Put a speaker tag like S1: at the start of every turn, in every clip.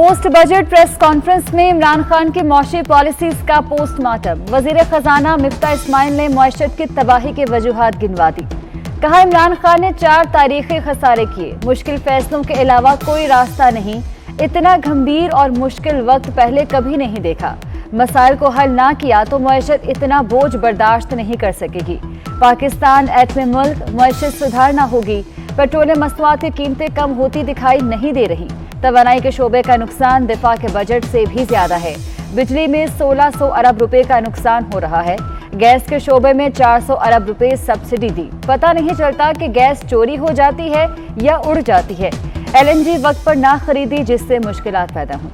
S1: Post budget press conference में इमरान खान की मौशी policies का पोस्टमार्टम। वजीर खजाना मिफ्ता इस्माइल ने मईशत की तबाही की वजूहात गिनवा दी। कहा, इमरान खान ने 4 तारीखी खसारे किए, मुश्किल फैसलों के अलावा कोई रास्ता नहीं। इतना गंभीर और मुश्किल वक्त पहले कभी नहीं देखा। मसाइल को हल ना किया तो मईशत इतना बोझ बर्दाश्त नहीं कर सकेगी। पाकिस्तान एटमी मुल्क, मईशत सुधार ना होगी। पेट्रोलियम मसनूआत की कीमतें कम होती दिखाई नहीं दे रही। तवानाई के शोबे का नुकसान दिफा के बजट से भी ज्यादा है। बिजली में 1600 अरब रुपए का नुकसान हो रहा है। गैस के शोबे में 400 अरब रुपए सब्सिडी दी। पता नहीं चलता कि गैस चोरी हो जाती है या उड़ जाती है। LNG वक्त पर ना खरीदी, जिससे मुश्किलात पैदा हुई।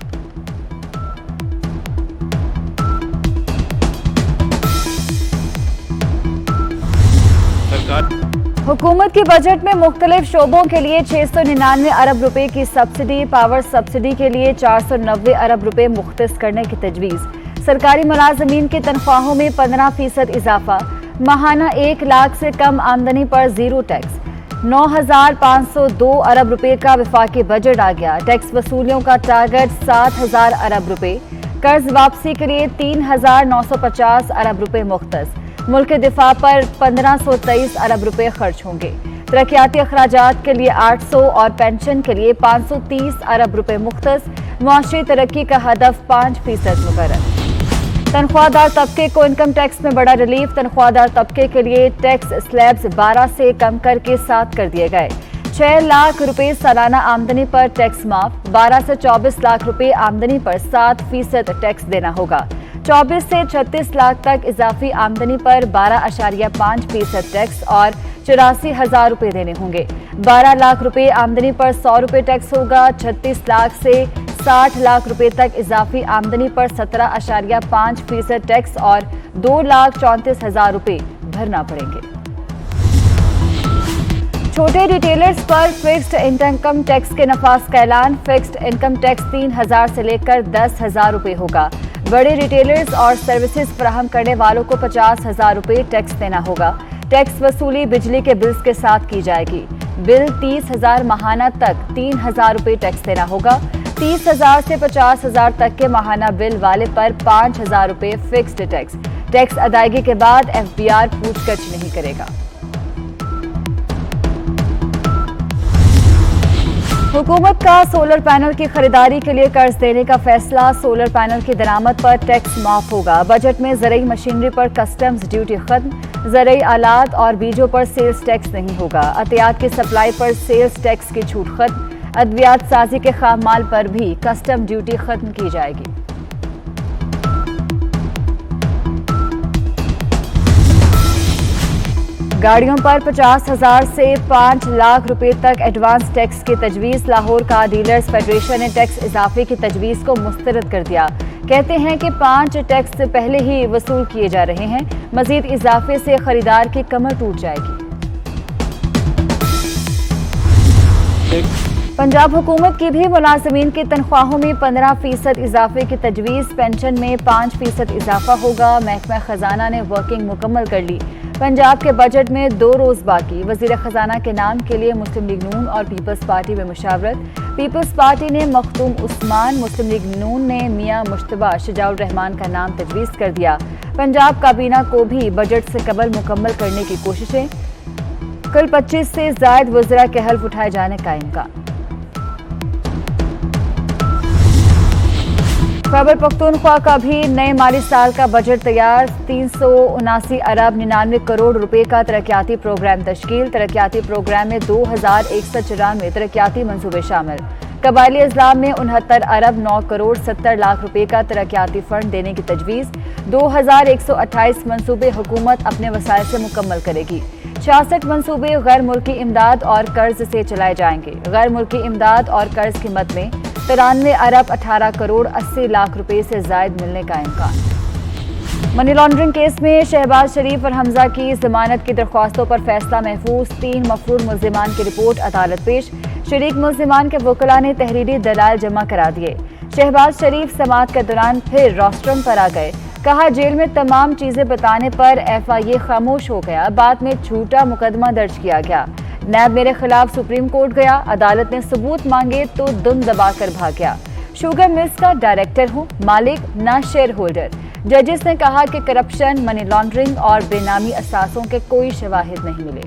S1: हुकूमत के बजट में मुख्तलिफ शोबों के लिए 699 अरब रुपए की सब्सिडी, पावर सब्सिडी के लिए 490 अरब रुपए मुख्तस करने की तजवीज़। सरकारी मुलाजमीन की तनख्वाहों में 15% इजाफा। माहाना 1 लाख से कम आमदनी पर जीरो टैक्स। 9,502 अरब रुपए का वफाकी बजट आ गया। टैक्स वसूलियों का टारगेट 7,000 अरब रुपए। कर्ज वापसी के लिए 3,950 अरब रुपए मुख्तस। मुल्क के दिफा पर 1523 अरब रुपए खर्च होंगे। तरक्याती अखराजात के लिए 800 और पेंशन के लिए 530 अरब रुपए मुख्तस। मुआशी तरक्की का हदफ 5% मुकर्रर। तनख्वाहदार तबके को इनकम टैक्स में बड़ा रिलीफ। तनख्वाहदार तबके के लिए टैक्स स्लैब्स 12 से कम करके 7 कर दिए गए। 6 लाख रुपए सालाना आमदनी पर टैक्स माफ। 12 से 24 लाख रुपए आमदनी पर 7% टैक्स देना होगा। 24 से 36 लाख तक इजाफी आमदनी पर 12.5% टैक्स और 84,000 रुपए देने होंगे। 12 लाख रुपए आमदनी पर 100 रुपए टैक्स होगा। 36 लाख से 60 लाख रुपए तक इजाफी आमदनी पर 17.5% टैक्स और 2,34,000 रुपए भरना पड़ेंगे। छोटे रिटेलर्स पर फिक्स्ड इनकम टैक्स के नफाज का ऐलान। फिक्स्ड इनकम टैक्स 3,000 से लेकर 10,000 रुपए होगा। बड़े रिटेलर्स और सर्विसेज फराहम करने वालों को 50,000 रुपए टैक्स देना होगा। टैक्स वसूली बिजली के बिल्स के साथ की जाएगी। बिल 30,000 माहाना तक 3,000 रुपए टैक्स देना होगा। 30,000 से 50,000 तक के माहाना बिल वाले पर 5,000 रुपए फिक्स्ड टैक्स। टैक्स अदायगी के बाद FBR पूछगछ नहीं करेगा। हुकूमत का सोलर पैनल की खरीदारी के लिए कर्ज देने का फैसला। सोलर पैनल की दरामद पर टैक्स माफ होगा। बजट में ज़रई मशीनरी पर कस्टम्स ड्यूटी खत्म। ज़रई आलात और बीजों पर सेल्स टैक्स नहीं होगा। अतियात की सप्लाई पर सेल्स टैक्स की छूट खत्म। अद्वियात साजी के खाम माल पर भी कस्टम ड्यूटी खत्म की जाएगी। गाड़ियों पर 50,000 से 5 लाख रुपए तक एडवांस टैक्स की तजवीज़। लाहौर का डीलर्स फेडरेशन ने टैक्स इजाफे की तजवीज़ को मुस्तरद कर दिया। कहते हैं कि 5 टैक्स पहले ही वसूल किए जा रहे हैं। मजीद इजाफे से खरीदार की कमर टूट जाएगी। पंजाब हुकूमत की भी मुलाजमीन की तनख्वाहों में 15% इजाफे की तजवीज़। पेंशन में 5% इजाफा होगा। महकमा खजाना ने वर्किंग मुकम्मल कर ली। पंजाब के बजट में 2 रोज बाकी। वजीर खजाना के नाम के लिए मुस्लिम लीग नून और पीपल्स पार्टी में मुशावरत। पीपल्स पार्टी ने मखदूम उस्मान, मुस्लिम लीग नून ने मियां मुश्तबा शजाउर रहमान का नाम तजवीज़ कर दिया। पंजाब काबीना को भी बजट से कबल मुकम्मल करने की कोशिशें। कल 25 से ज़ायद वज़रा के हल्फ उठाए जाने का इम्कान। खैबर पख्तूनख्वा का भी नए माली साल का बजट तैयार। 379 अरब 99 करोड़ रुपए का तरक्याती प्रोग्राम तश्कील। तरक्याती प्रोग्राम में 2,194 तरक्याती मंसूबे शामिल। कबायली अजला में 69 अरब 9 करोड़ 70 लाख रुपए का तरक्याती फंड देने की तजवीज़। 2,128 मंसूबे हुकूमत अपने वसाइल से मुकम्मल करेगी। 66 मंसूबे गैर मुल्की इमदाद और कर्ज से चलाए जाएंगे। गैर मुल्की इमदाद और कर्ज की मद में 93 अरब 18 करोड़ 80 लाख रुपए से जायद मिलने का इम्कान। मनी लॉन्ड्रिंग केस में शहबाज शरीफ और हमजा की जमानत की दरख्वास्तों पर फैसला महफूज। 3 मफरूर मुल्जिमान की रिपोर्ट अदालत पेश। शरीक मुल्जिमान के वकला ने तहरीरी दलाल जमा करा दिए। शहबाज शरीफ समाअत के दौरान फिर रोस्ट्रम पर आ गए। कहा, जेल में तमाम चीजें बताने पर FIA खामोश हो गया। बाद में झूठा मुकदमा दर्ज किया गया। नैब मेरे खिलाफ सुप्रीम कोर्ट गया, अदालत ने सबूत मांगे तो दुम दबाकर भाग गया। शुगर मिल्स का डायरेक्टर हूं, मालिक ना शेयर होल्डर। जजेस ने कहा कि करप्शन, मनी लॉन्ड्रिंग और बेनामी असासों के कोई शवाहिद नहीं मिले।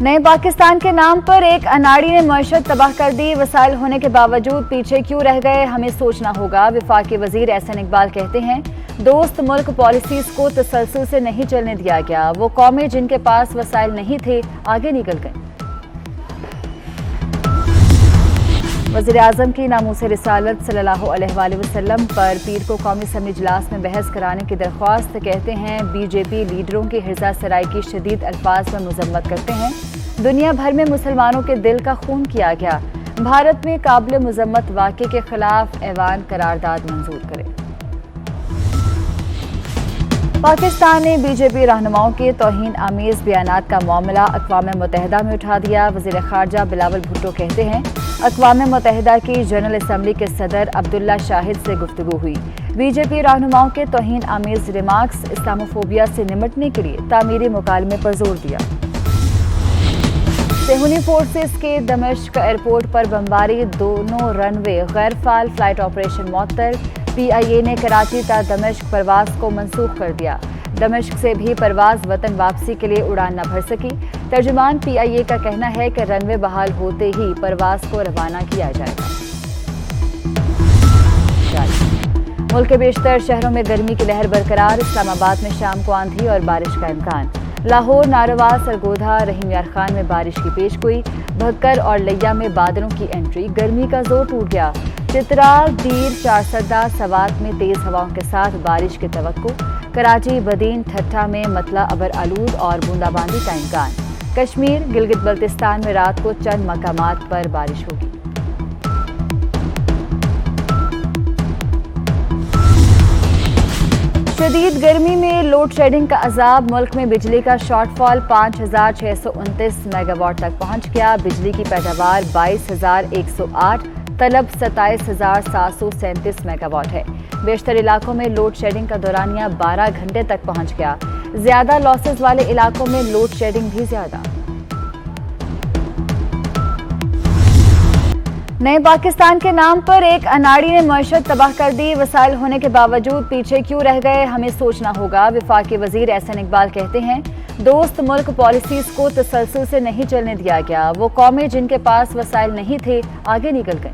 S1: नए पाकिस्तान के नाम पर एक अनाड़ी ने मईशत तबाह कर दी। वसाइल होने के बावजूद पीछे क्यों रह गए, हमें सोचना होगा। वफाकी वजीर एहसन इकबाल कहते हैं, दोस्त मुल्क पॉलिसीज को तसलसल से नहीं चलने दिया गया। वो कौमें जिनके पास वसाइल नहीं थे आगे निकल गए। वज़ीर आज़म की नामूस रिसालत सल्लल्लाहु अलैहि वसल्लम पर पीर को कौमी असम्बली इजलास में बहस कराने की दरख्वास्त। कहते हैं, बीजेपी लीडरों की हिर्जा सराई की शदीद अल्फाज में मजम्मत करते हैं। दुनिया भर में मुसलमानों के दिल का खून किया गया। भारत में काबिल मजम्मत वाक़े के खिलाफ ऐवान करारदाद मंजूर करे। पाकिस्तान ने बीजेपी रहनुमाओं के तौहीन आमेज बयानात का मामला अक़वाम मुत्तहिदा में उठा दिया। वज़ीर ख़ारजा बिलावल भुट्टो कहते हैं, अक़वाम मुत्तहिदा की जनरल असम्बली के सदर अब्दुल्ला शाहिद से गुफ्तगू हुई। बीजेपी रहनुमाओं के तौहीन आमेज रिमार्क्स इस्लामोफोबिया से निमटने के लिए तामीरी मुकालमे पर जोर दिया। सेहूनी फोर्सेस के दमिश्क एयरपोर्ट पर बमबारी, दोनों रनवे गैर फाल, फ्लाइट ऑपरेशन मुअत्तल। PIA ने कराची ता दमिश्क परवाज को मनसूख कर दिया। दमिश्क से भी परवाज वतन वापसी के लिए उड़ान न भर सकी। तर्जुमान PIA का कहना है कि रनवे बहाल होते ही परवाज को रवाना किया जाएगा। मुल्क के बेशतर शहरों में गर्मी की लहर बरकरार। इस्लामाबाद में शाम को आंधी और बारिश का इम्कान। लाहौर, नारवा, सरगोधा, रहीम यार खान में बारिश की पेशगोई। भक्कर और लिया में बादलों की एंट्री। गर्मी का जोर टूट गया। चित्राल, दीर, चारसदा, सवात में तेज हवाओं के साथ बारिश की तवक्को। कराची, बदीन, ठट्ठा में मतला अबर आलूद और बूंदाबांदी का इम्कान। कश्मीर, गिलगित बल्तिस्तान में रात को चंद मकामात पर बारिश होगी। शदीद गर्मी में लोड शेडिंग का अजाब। मुल्क में बिजली का शॉर्टफॉल 5,629 मेगावाट तक पहुंच गया। बिजली की पैदावार 22,108, तलब 27,737 मेगावाट है। बेशतर इलाकों में लोड शेडिंग का दौरानिया 12 घंटे तक पहुंच गया। ज्यादा लॉसेस वाले इलाकों में लोड शेडिंग भी ज्यादा। नए पाकिस्तान के नाम पर एक अनाड़ी ने मईशत तबाह कर दी। वसाइल होने के बावजूद पीछे क्यों रह गए, हमें सोचना होगा। वफाकी वजीर एहसन इकबाल कहते हैं, दोस्त मुल्क पॉलिसीज को तसलसल से नहीं चलने दिया गया। वो कौमें जिनके पास वसाइल नहीं थे आगे निकल गए।